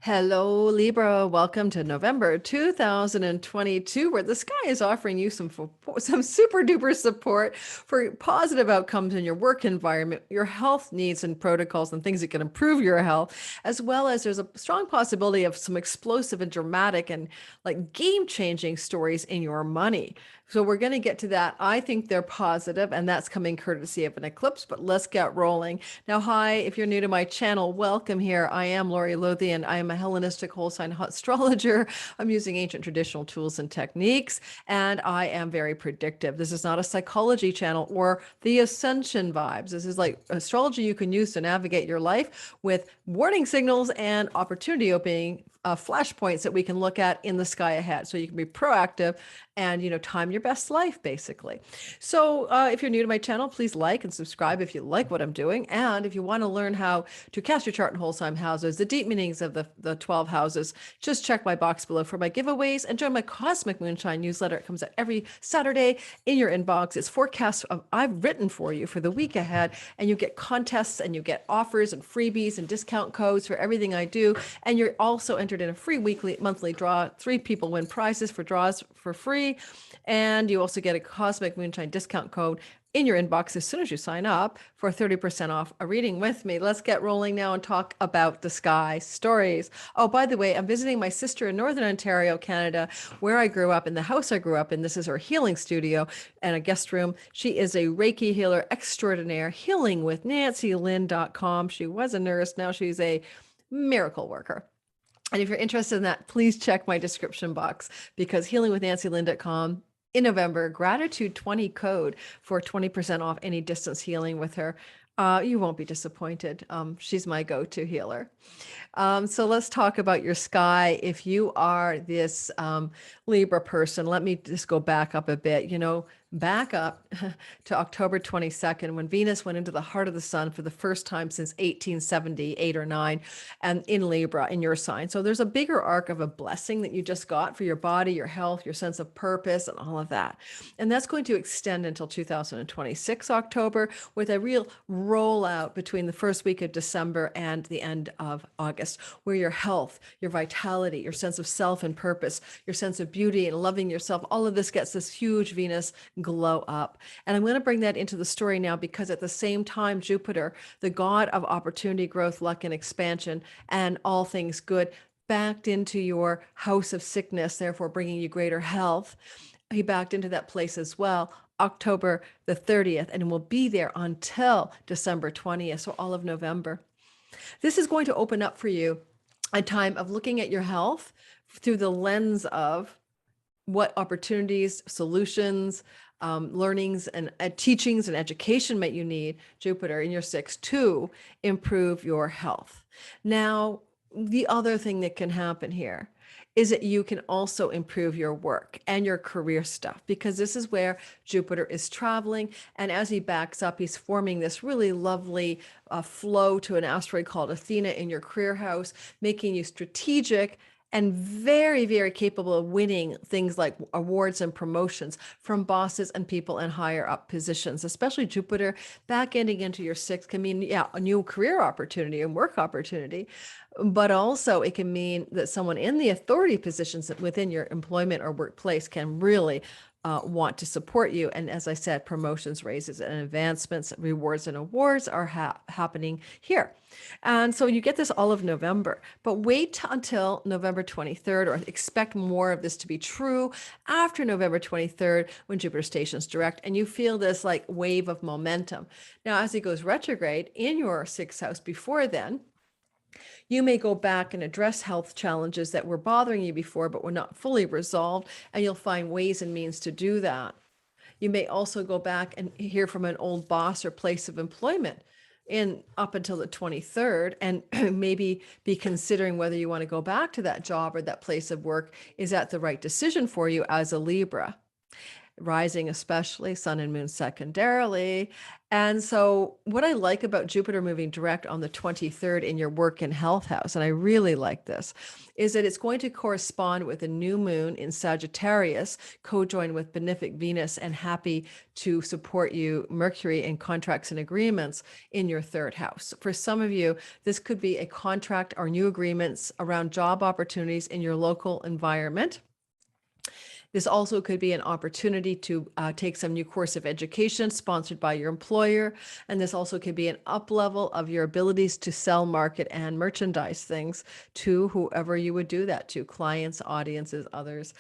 Hello, Libra. Welcome to November 2022, where the sky is offering you some super duper support for positive outcomes in your work environment, your health needs and protocols, and things that can improve your health, as well as there's a strong possibility of some explosive and dramatic and like game-changing stories in your money. So we're going to get to that. I think they're positive, and that's coming courtesy of an eclipse, but let's get rolling. Now, hi, if you're new to my channel, welcome here. I am Lori Lothian. I am a Hellenistic whole sign astrologer. I'm using ancient traditional tools and techniques, and I am very predictive. This is not a psychology channel or the ascension vibes. This is like astrology you can use to navigate your life with warning signals and opportunity opening flashpoints that we can look at in the sky ahead. So you can be proactive and, time your best life, basically. So if you're new to my channel, please like and subscribe if you like what I'm doing. And if you want to learn how to cast your chart in whole sign houses, the deep meanings of the 12 houses, just check my box below for my giveaways and join my Cosmic Moonshine newsletter. It comes out every Saturday in your inbox. It's forecasts I've written for you for the week ahead, and you get contests and you get offers and freebies and discount codes for everything I do. And you're also entered in a free monthly draw. 3 people win prizes for draws for free. And you also get a Cosmic Moonshine discount code in your inbox as soon as you sign up for 30% off a reading with me. Let's get rolling now and talk about the sky stories. Oh, by the way, I'm visiting my sister in Northern Ontario, Canada, where I grew up, in the house I grew up in. This is her healing studio and a guest room. She is a Reiki healer extraordinaire, healingwithnancylynn.com. She was a nurse. Now she's a miracle worker. And if you're interested in that, please check my description box, because healingwithnancylynn.com in November, gratitude 20 code for 20% off any distance healing with her. You won't be disappointed. She's my go-to healer. So let's talk about your sky. If you are this Libra person, let me just go back up a bit. Back up to October 22nd, when Venus went into the heart of the sun for the first time since 1878 or 9, and in Libra, in your sign. So there's a bigger arc of a blessing that you just got for your body, your health, your sense of purpose, and all of that. And that's going to extend until 2026 October, with a real rollout between the first week of December and the end of August, where your health, your vitality, your sense of self and purpose, your sense of beauty and loving yourself, all of this gets this huge Venus glow up. And I'm going to bring that into the story now, because at the same time, Jupiter, the god of opportunity, growth, luck, and expansion, and all things good, backed into your house of sickness, therefore bringing you greater health. He backed into that place as well, October the 30th, and will be there until December 20th, so all of November. This is going to open up for you a time of looking at your health through the lens of what opportunities, solutions, learnings, and teachings and education might you need, Jupiter in your 6th, to improve your health. Now, the other thing that can happen here is that you can also improve your work and your career stuff, because this is where Jupiter is traveling. And as he backs up, he's forming this really lovely flow to an asteroid called Athena in your career house, making you strategic and very, very capable of winning things like awards and promotions from bosses and people in higher up positions. Especially Jupiter back ending into your 6th can mean, a new career opportunity and work opportunity. But also it can mean that someone in the authority positions within your employment or workplace can really want to support you. And as I said, promotions, raises, and advancements, rewards, and awards are happening here. And so you get this all of November, but wait until November 23rd, or expect more of this to be true after November 23rd, when Jupiter stations direct, and you feel this like wave of momentum. Now, as he goes retrograde in your 6th house before then, you may go back and address health challenges that were bothering you before, but were not fully resolved, and you'll find ways and means to do that. You may also go back and hear from an old boss or place of employment up until the 23rd, and maybe be considering whether you want to go back to that job or that place of work. Is that the right decision for you as a Libra? rising especially, sun and moon secondarily. And so what I like about Jupiter moving direct on the 23rd in your work and health house, and I really like this, is that it's going to correspond with a new moon in Sagittarius, co-joined with benefic Venus and happy to support you, Mercury, in contracts and agreements in your third house. For some of you, this could be a contract or new agreements around job opportunities in your local environment. This also could be an opportunity to take some new course of education sponsored by your employer. And this also could be an up level of your abilities to sell, market, and merchandise things to whoever you would do that to, clients, audiences, others.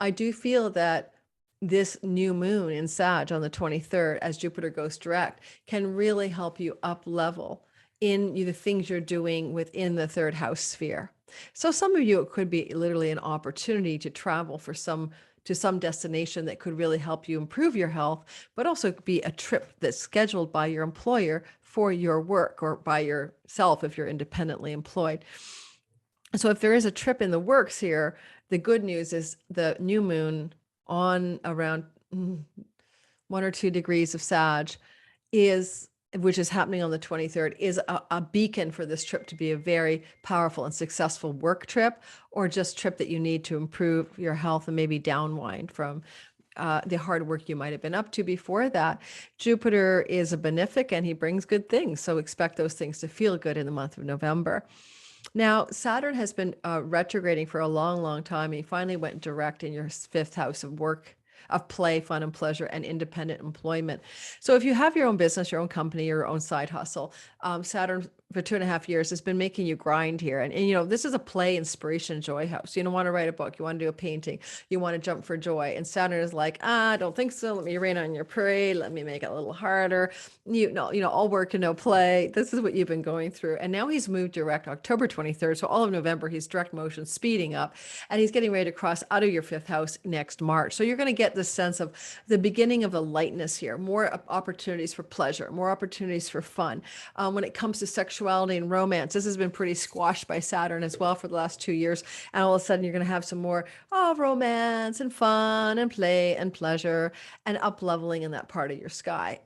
I do feel that this new moon in Sag on the 23rd, as Jupiter goes direct, can really help you up level in the things you're doing within the third house sphere. So some of you, it could be literally an opportunity to travel to some destination that could really help you improve your health, but also be a trip that's scheduled by your employer for your work or by yourself if you're independently employed. So if there is a trip in the works here, the good news is the new moon on around 1 or 2 degrees of Sag which is happening on the 23rd, is a beacon for this trip to be a very powerful and successful work trip, or just trip that you need to improve your health and maybe downwind from the hard work you might have been up to before that. Jupiter is a benefic and he brings good things. So expect those things to feel good in the month of November. Now, Saturn has been retrograding for a long, long time. He finally went direct in your 5th house of work, of play, fun, and pleasure, and independent employment. So if you have your own business, your own company, your own side hustle, Saturn for 2.5 years has been making you grind here. And this is a play, inspiration, joy house. You don't want to write a book. You want to do a painting. You want to jump for joy. And Saturn is like, I don't think so. Let me rain on your parade. Let me make it a little harder. All work and no play. This is what you've been going through. And now he's moved direct October 23rd. So all of November, he's direct motion, speeding up, and he's getting ready to cross out of your 5th house next March. So you're going to get this sense of the beginning of the lightness here, more opportunities for pleasure, more opportunities for fun. When it comes to sexuality and romance, this has been pretty squashed by Saturn as well for the last 2 years. And all of a sudden you're going to have some more romance and fun and play and pleasure and up leveling in that part of your sky.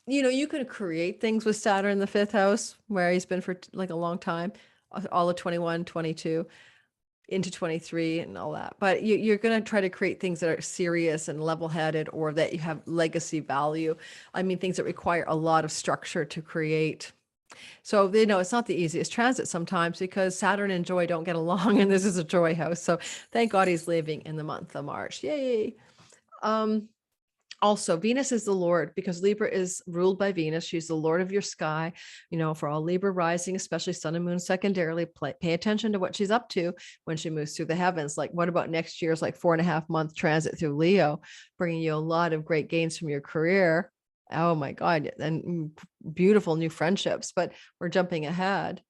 You can create things with Saturn in the 5th house where he's been for like a long time, all of 21, 22 into 23 and all that. But you're going to try to create things that are serious and level-headed, or that you have legacy value. I mean, things that require a lot of structure to create. So, it's not the easiest transit sometimes because Saturn and joy don't get along, and this is a joy house. So thank God he's leaving in the month of March. Yay. Also, Venus is the Lord, because Libra is ruled by Venus. She's the Lord of your sky. For all Libra rising, especially sun and moon secondarily, pay attention to what she's up to when she moves through the heavens. Like, what about next year's 4.5 month transit through Leo, bringing you a lot of great gains from your career. Oh my God. And beautiful new friendships, but we're jumping ahead.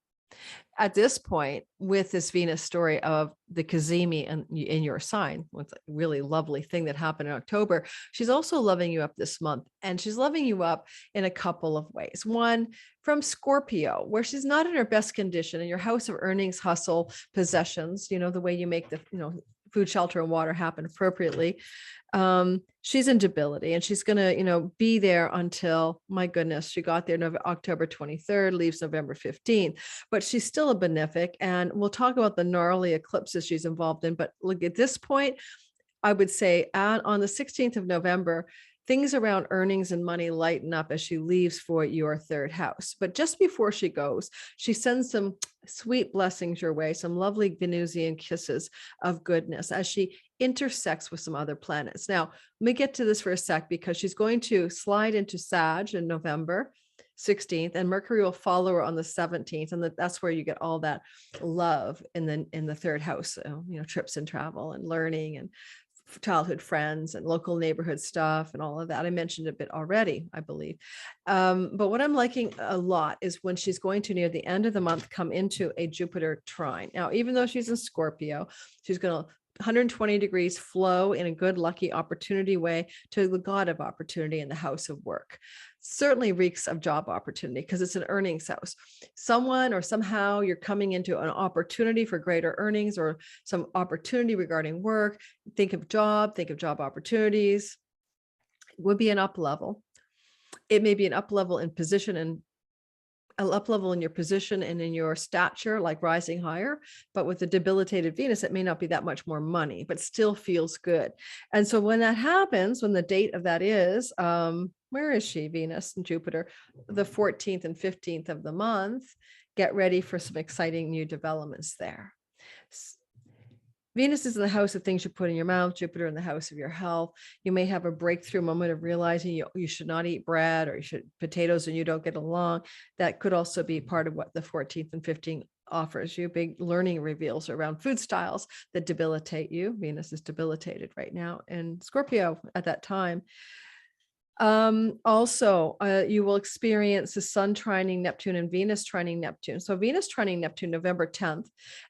At this point, with this Venus story of the Cazimi in your sign, what's a really lovely thing that happened in October, she's also loving you up this month. And she's loving you up in a couple of ways. One, from Scorpio, where she's not in her best condition, in your house of earnings, hustle, possessions, the way you make the, food, shelter, and water happen appropriately. She's in debility, and she's going to, be there until, my goodness, she got there October 23rd, leaves November 15th, but she's still a benefic. And we'll talk about the gnarly eclipses she's involved in. But look, at this point, I would say on the 16th of November, things around earnings and money lighten up as she leaves for your 3rd house. But just before she goes, she sends some sweet blessings your way, some lovely Venusian kisses of goodness as she intersects with some other planets. Now, let me get to this for a sec, because she's going to slide into Sag in November 16th, and Mercury will follow her on the 17th. And that's where you get all that love in the 3rd house, trips and travel and learning and childhood friends and local neighborhood stuff and all of that. I mentioned a bit already, I believe. But what I'm liking a lot is when she's going to, near the end of the month, come into a Jupiter trine. Now, even though she's in Scorpio, she's going to 120 degrees flow in a good, lucky opportunity way to the god of opportunity in the house of work. Certainly reeks of job opportunity because it's an earnings house. Someone or somehow you're coming into an opportunity for greater earnings or some opportunity regarding work. Think of job opportunities. It would be an up level. It may be an up level in position and an up level in your position and in your stature, like rising higher, but with the debilitated Venus, it may not be that much more money, but still feels good. And so when that happens, when the date of that is, where is she, Venus and Jupiter, the 14th and 15th of the month, get ready for some exciting new developments there. Venus is in the house of things you put in your mouth, Jupiter in the house of your health. You may have a breakthrough moment of realizing you should not eat bread or you should potatoes and you don't get along. That could also be part of what the 14th and 15th offers you. Big learning reveals around food styles that debilitate you. Venus is debilitated right now in Scorpio at that time. Also, you will experience the Sun trining Neptune and Venus trining Neptune. So Venus trining Neptune November 10th,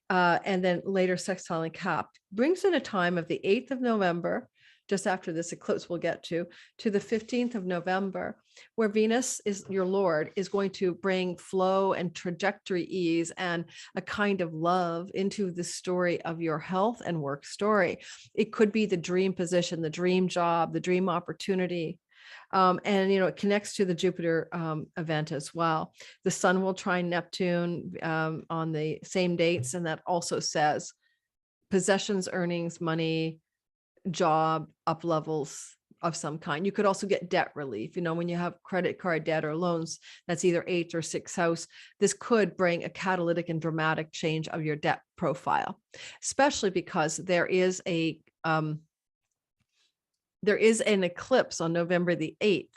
and then later sextile and Cap brings in a time of the 8th of November, just after this eclipse we'll get to the 15th of November, where Venus is your Lord, is going to bring flow and trajectory ease and a kind of love into the story of your health and work story. It could be the dream position, the dream job, the dream opportunity. And, it connects to the Jupiter event as well. The Sun will trine Neptune on the same dates. And that also says possessions, earnings, money, job, up levels of some kind. You could also get debt relief. When you have credit card debt or loans, that's either 8th or 6th house. This could bring a catalytic and dramatic change of your debt profile, especially because there is an eclipse on November the 8th,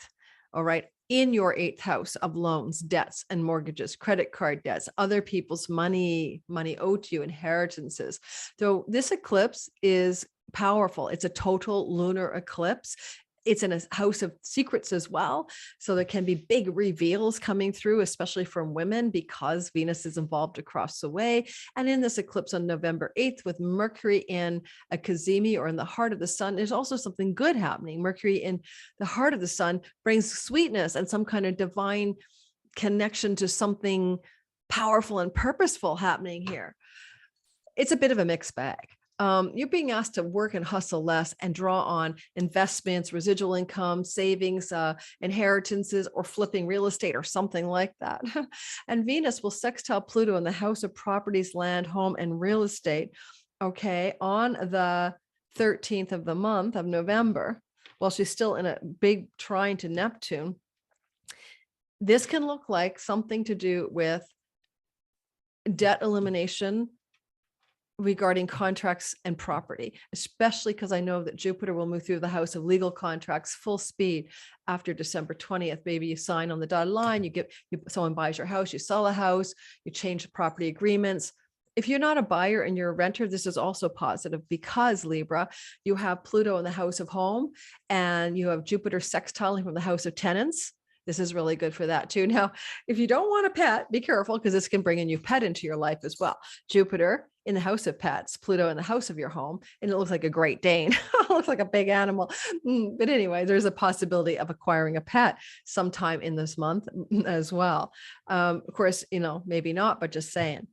all right, in your 8th house of loans, debts, and mortgages, credit card debts, other people's money owed to you, inheritances. So this eclipse is powerful. It's a total lunar eclipse. It's in a house of secrets as well. So there can be big reveals coming through, especially from women, because Venus is involved across the way. And in this eclipse on November 8th, with Mercury in a cazimi or in the heart of the sun, there's also something good happening. Mercury in the heart of the sun brings sweetness and some kind of divine connection to something powerful and purposeful happening here. It's a bit of a mixed bag. You're being asked to work and hustle less and draw on investments, residual income, savings, inheritances, or flipping real estate or something like that. And Venus will sextile Pluto in the house of properties, land, home, and real estate, okay, on the 13th of the month of November, while she's still in a big trine to Neptune. This can look like something to do with debt elimination, regarding contracts and property, especially because I know that Jupiter will move through the house of legal contracts full speed after December 20th. Maybe you sign on the dotted line, someone buys your house, you sell a house, you change the property agreements. If you're not a buyer and you're a renter, this is also positive because Libra, you have Pluto in the house of home and you have Jupiter sextiling from the house of tenants. This is really good for that too. Now, if you don't want a pet, be careful because this can bring a new pet into your life as well. Jupiter in the house of pets, Pluto in the house of your home, and it looks like a Great Dane. It looks like a big animal. But anyway, there's a possibility of acquiring a pet sometime in this month as well. Of course, maybe not, but just saying.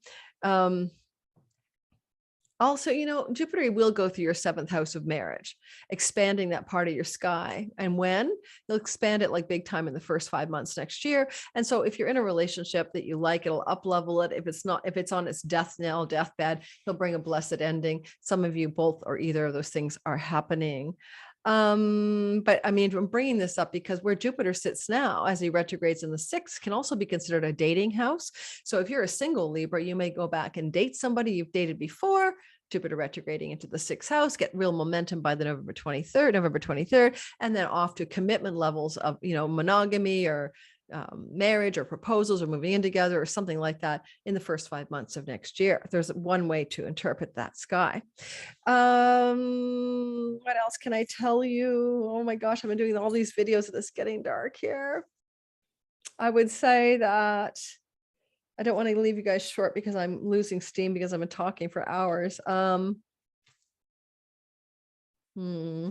Also, Jupiter will go through your 7th house of marriage, expanding that part of your sky. And when? He'll expand it like big time in the first 5 months next year. And so if you're in a relationship that you like, it'll up level it. If it's on its deathbed, he'll bring a blessed ending. Some of you, both or either of those things are happening. But I mean, I'm bringing this up because where Jupiter sits now, as he retrogrades in the 6th, can also be considered a dating house. So if you're a single Libra, you may go back and date somebody you've dated before. Jupiter retrograding into the 6th house, get real momentum by the November 23rd, and then off to commitment levels of, monogamy or marriage or proposals or moving in together or something like that in the first 5 months of next year. There's one way to interpret that sky. What else can I tell you? Oh my gosh, I've been doing all these videos of this getting dark here. I would say that I don't want to leave you guys short because I'm losing steam because I've been talking for hours. Hmm.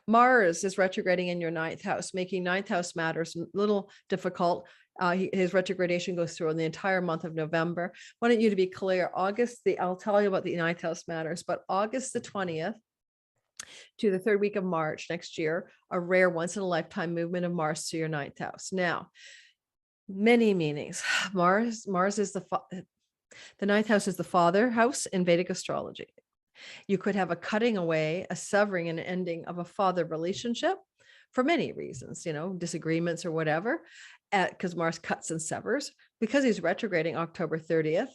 Mars is retrograding in your ninth house, making ninth house matters a little difficult. His retrogradation goes through in the entire month of November. Wanted you to be clear. I'll tell you about the ninth house matters, but August the 20th to the third week of March next year, a rare once in a lifetime movement of Mars to your ninth house. Now, many meanings. Mars is the ninth house is the father house in Vedic astrology. You could have a cutting away, a severing, and ending of a father relationship for many reasons, disagreements or whatever, because Mars cuts and severs. Because he's retrograding October 30th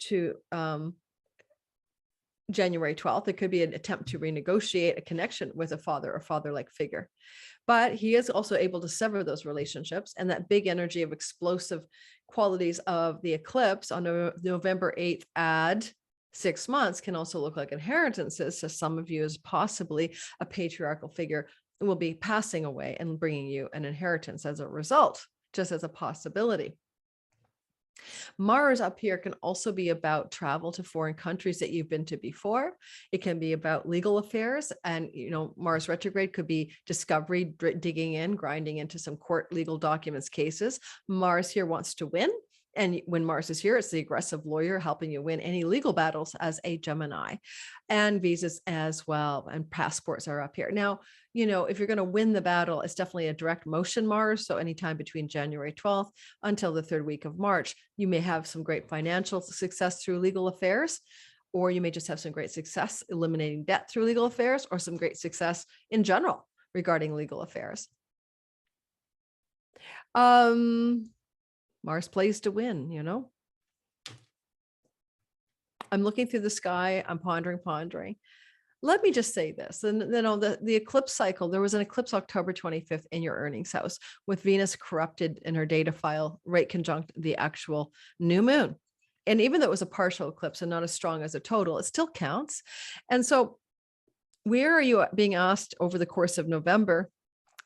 to January 12th, it could be an attempt to renegotiate a connection with a father or father-like figure. But he is also able to sever those relationships, and that big energy of explosive qualities of the eclipse on November 8th add 6 months can also look like inheritances. So some of you, as possibly a patriarchal figure, will be passing away and bringing you an inheritance as a result, just as a possibility. Mars up here can also be about travel to foreign countries that you've been to before. It can be about legal affairs, and Mars retrograde could be discovery, digging in, grinding into some court legal documents, cases. Mars here wants to win. And when Mars is here, it's the aggressive lawyer helping you win any legal battles as a Gemini, and visas as well. And passports are up here. Now, if you're going to win the battle, it's definitely a direct motion Mars. So anytime between January 12th until the third week of March, you may have some great financial success through legal affairs, or you may just have some great success eliminating debt through legal affairs, or some great success in general regarding legal affairs. Mars plays to win, I'm looking through the sky. I'm pondering. Let me just say this. And then on the eclipse cycle, there was an eclipse October 25th in your earnings house with Venus corrupted in her data file, right conjunct the actual new moon. And even though it was a partial eclipse and not as strong as a total, it still counts. And so where are you being asked over the course of November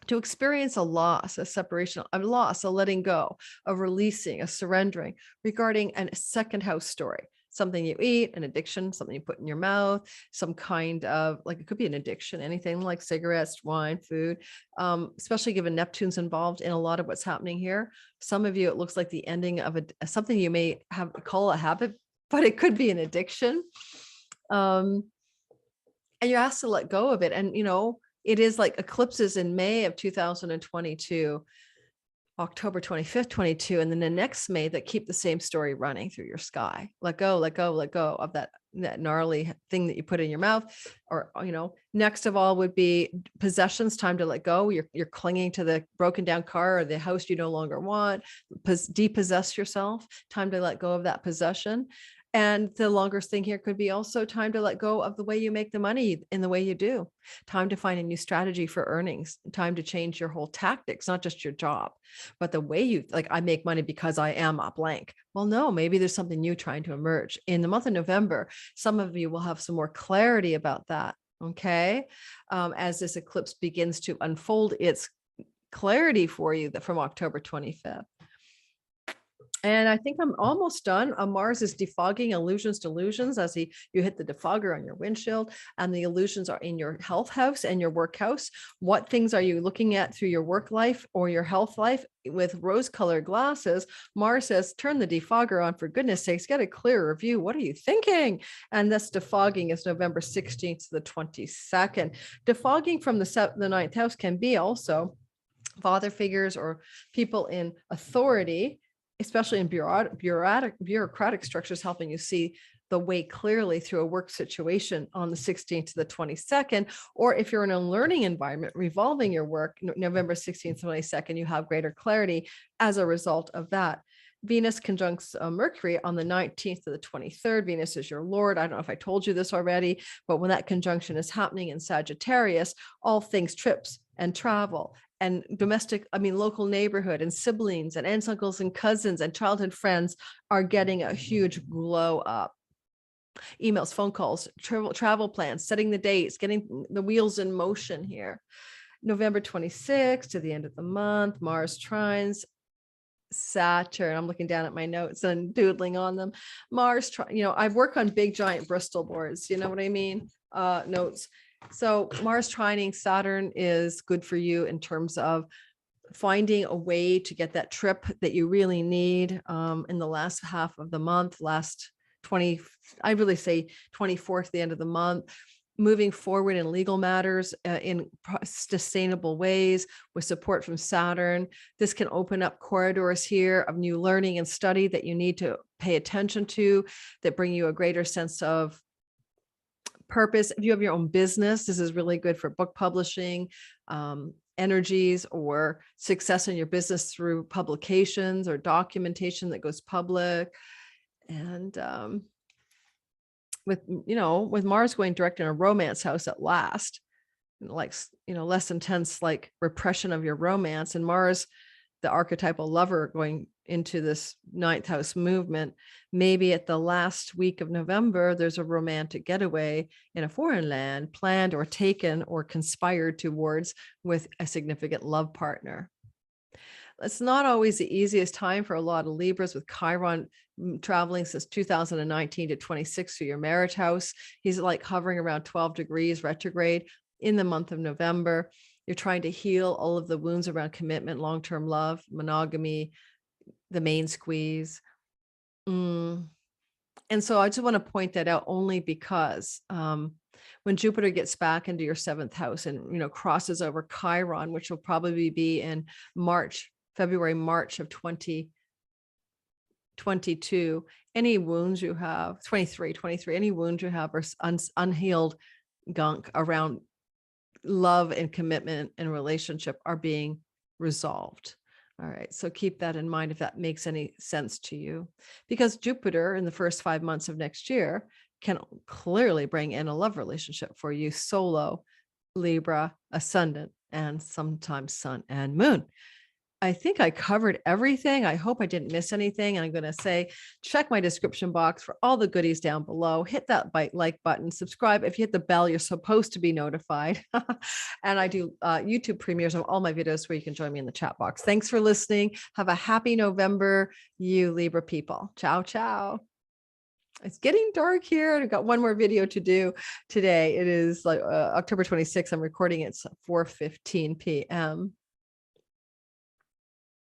to experience a loss, a separation, a loss, a letting go, a releasing, a surrendering regarding a second house story? Something you eat, an addiction, something you put in your mouth, some kind of, like, it could be an addiction, anything like cigarettes, wine, food, especially given Neptune's involved in a lot of what's happening here. Some of you, it looks like the ending of something you may call a habit, but it could be an addiction. And you're asked to let go of it. And, it is like eclipses in May of 2022, October 25th, 22, and then the next May that keep the same story running through your sky. Let go of that gnarly thing that you put in your mouth. Or, next of all would be possessions. Time to let go. You're clinging to the broken down car or the house you no longer want. Depossess yourself. Time to let go of that possession. And the longer thing here could be also time to let go of the way you make the money in the way you do. Time to find a new strategy for earnings. Time to change your whole tactics, not just your job, but the way you, like, I make money because I am a blank. Well, no, maybe there's something new trying to emerge. In the month of November, some of you will have some more clarity about that. Okay. As this eclipse begins to unfold its clarity for you from October 25th. And I think I'm almost done. Mars is defogging illusions, delusions, as you hit the defogger on your windshield, and the illusions are in your health house and your work house. What things are you looking at through your work life or your health life with rose-colored glasses? Mars says, turn the defogger on, for goodness sakes, get a clearer view. What are you thinking? And this defogging is November 16th to the 22nd. Defogging from the ninth house can be also father figures or people in authority, especially in bureaucratic structures, helping you see the way clearly through a work situation on the 16th to the 22nd. Or if you're in a learning environment revolving your work, November 16th to 22nd, you have greater clarity as a result of that. Venus conjuncts Mercury on the 19th to the 23rd. Venus is your Lord. I don't know if I told you this already, but when that conjunction is happening in Sagittarius, all things trips and travel and local neighborhood and siblings and aunts, uncles and cousins and childhood friends are getting a huge glow up. Emails, phone calls, travel plans, setting the dates, getting the wheels in motion here. November 26th to the end of the month, Mars trines Saturn. I'm looking down at my notes and doodling on them. Mars, I work on big giant Bristol boards. You know what I mean? Notes. So Mars trining Saturn is good for you in terms of finding a way to get that trip that you really need in the last half of the month, last 20, I really say 24th, the end of the month, moving forward in legal matters in sustainable ways with support from Saturn. This can open up corridors here of new learning and study that you need to pay attention to, that bring you a greater sense of purpose. If you have your own business, this is really good for book publishing, energies, or success in your business through publications or documentation that goes public. And with Mars going direct in a romance house at last, like, less intense, like repression of your romance, and Mars, the archetypal lover, going into this ninth house movement, maybe at the last week of November, there's a romantic getaway in a foreign land planned or taken or conspired towards with a significant love partner. It's not always the easiest time for a lot of Libras, with Chiron traveling since 2019 to 26 through your marriage house. He's like hovering around 12 degrees retrograde in the month of November. You're trying to heal all of the wounds around commitment, long-term love, monogamy, the main squeeze. And so I just want to point that out only because when Jupiter gets back into your seventh house and, crosses over Chiron, which will probably be in February, March of 2022, any wounds you have, 23, any wounds you have are unhealed gunk around love and commitment and relationship are being resolved. All right. So keep that in mind if that makes any sense to you, because Jupiter in the first 5 months of next year can clearly bring in a love relationship for you, solo, Libra, ascendant, and sometimes sun and moon. I think I covered everything. I hope I didn't miss anything. And I'm going to say, check my description box for all the goodies down below. Hit that like button, subscribe. If you hit the bell, you're supposed to be notified. And I do YouTube premieres of all my videos where you can join me in the chat box. Thanks for listening. Have a happy November, you Libra people. Ciao, ciao. It's getting dark here. I've got one more video to do today. It is like October 26th. I'm recording it at 4:15 p.m.